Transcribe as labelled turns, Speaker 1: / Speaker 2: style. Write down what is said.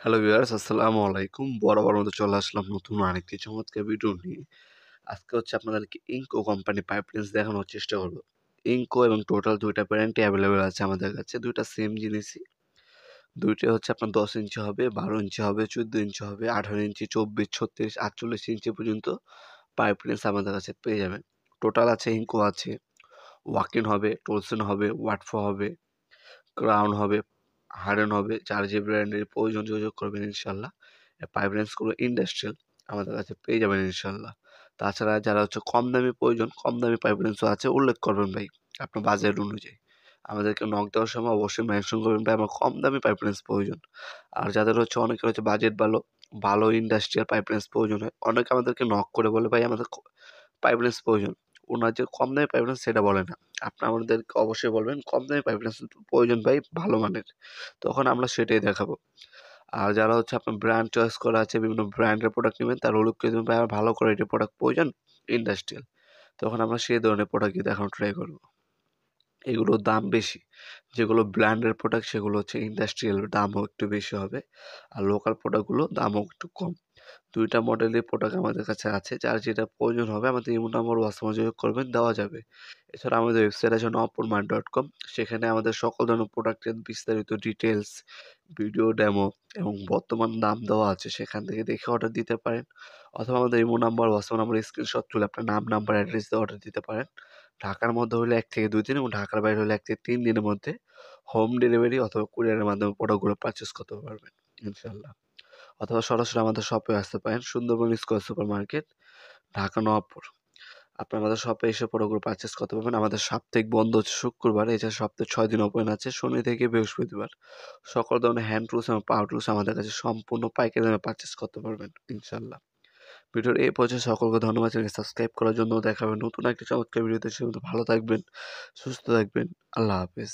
Speaker 1: Hello viewers, আসসালামু আলাইকুম। বরাবর মতো চলে আসলাম নতুন আরেকটি চমৎকার ভিডিও নিয়ে। আজকে আপনাদেরকে ইনকো কোম্পানি পাইপলাইন্স দেখানোর চেষ্টা করব। ইনকো এবং টোটাল ২ টা ব্র্যান্ডই অ্যাভেলেবল আছে আমাদের কাছে। ২ টা সেম জিনিসই। ২ টাই আপনার ১০ ইঞ্চি হবে, ১২ ইঞ্চি হবে, ১৪ ইঞ্চি হবে, ১৮ ইঞ্চি, ২৪, ৩৬, ৪৮ ইঞ্চি পর্যন্ত পাইপলাইন্স আমাদের কাছে পেয়ে যাবেন। টোটাল আছে, ইনকো আছে, ওয়াকিন হবে, টোলসন হবে, ওয়াটফো হবে, ক্রাউন হবে, হার্ডেন হবে। যার যে ব্র্যান্ডের প্রয়োজন যোগাযোগ করবেন ইনশাল্লাহ। পাইপলাইন্সগুলো ইন্ডাস্ট্রিয়াল আমাদের কাছে পেয়ে যাবেন ইনশাল্লাহ। তাছাড়া যারা কম দামি প্রয়োজন, কম দামি পাইপলাইন্সও আছে, উল্লেখ করবেন ভাই আপনার বাজেট অনুযায়ী। আমাদেরকে নক দেওয়ার সময় অবশ্যই মেনশন করবেন ভাই আমার কম দামি পাইপলাইন্স প্রয়োজন। আর যাদের অনেকের বাজেট ভালো, ভালো ইন্ডাস্ট্রিয়াল পাইপলাইন্স প্রয়োজন হয়, অনেকে আমাদেরকে নক করে বলে ভাই আমাদের পাইপলাইন্স প্রয়োজন। ওনার যে কম দামি পাইপলাইন্স সেটা বলে না। আপনি আমাদেরকে অবশ্যই বলবেন কম দামি পাইপলাইন্স প্রয়োজন ভাই ভালো মানের। তখন আমরা সেটাই দেখাবো। আর যারা আপনার ব্র্যান্ড চয়েস করা আছে, বিভিন্ন ব্র্যান্ডের প্রোডাক্ট নেবেন, তারা উল্লেখ করে দেবেন ভাই আমার ভালো কোয়ালিটির প্রোডাক্ট প্রয়োজন ইন্ডাস্ট্রিয়াল। তখন আমরা সেই ধরনের প্রোডাক্টই দেখানোর ট্রাই করব। এগুলোর দাম বেশি। যেগুলো ব্র্যান্ডের প্রোডাক্ট সেগুলো ইন্ডাস্ট্রিয়াল, দামও একটু বেশি হবে। আর লোকাল প্রোডাক্টগুলো দামও একটু কম। ২ টা মডেলের প্রোডাক্ট আমাদের কাছে আছে। যার যেটা প্রয়োজন হবে আমাদের ইমো নাম্বার, হোয়াটসঅ্যাপে যোগাযোগ করবেন, দেওয়া যাবে। এছাড়া আমাদের ওয়েবসাইট আছে nopurmart.com। সেখানে আমাদের সকল ধরনের প্রোডাক্টের বিস্তারিত ডিটেইলস, ভিডিও ডেমো এবং বর্তমান দাম দেওয়া আছে। সেখান থেকে দেখে অর্ডার দিতে পারেন। অথবা আমাদের ইমো নাম্বার, হোয়াটসঅ্যাপ নাম্বারের স্ক্রিনশট তুলে আপনার নাম, নাম্বার, অ্যাড্রেস দিয়ে অর্ডার দিতে পারেন। ঢাকার মধ্যে হলে ১ থেকে ২ দিন এবং ঢাকার বাইরে হলে ১ থেকে ৩ দিনের মধ্যে হোম ডেলিভারি অথবা কুরিয়ারের মাধ্যমে প্রোডাক্টগুলো পারচেজ করতে পারবেন ইনশাআল্লাহ। অথবা সরাসরি আমাদের শপে আসতে পারেন, Sundarban square super market, Dhaka Nawabpur. আপনি আমাদের শপে এসে প্রোডাক্টগুলো পারচেজ করতে পারবেন। আমাদের সাপ্তাহিক বন্ধ হচ্ছে শুক্রবার, এছাড়া সপ্তাহে ৬ দিন ওপেন আছে, শনি থেকে বৃহস্পতিবার। সকল ধরনের হ্যান্ড টুলস এবং পাওয়ার টুলস আমাদের কাছে সম্পূর্ণ পাইকারি দামে পারচেজ করতে পারবেন ইনশাআল্লাহ। ভিডিওর এই পর্যায়ে সকলকে ধন্যবাদ জানিয়ে সাবস্ক্রাইব করার জন্য। দেখা হবে নতুন একটা চমৎকার ভিডিওতে। সে ভালো থাকবেন, সুস্থ থাকবেন। আল্লাহ হাফেজ।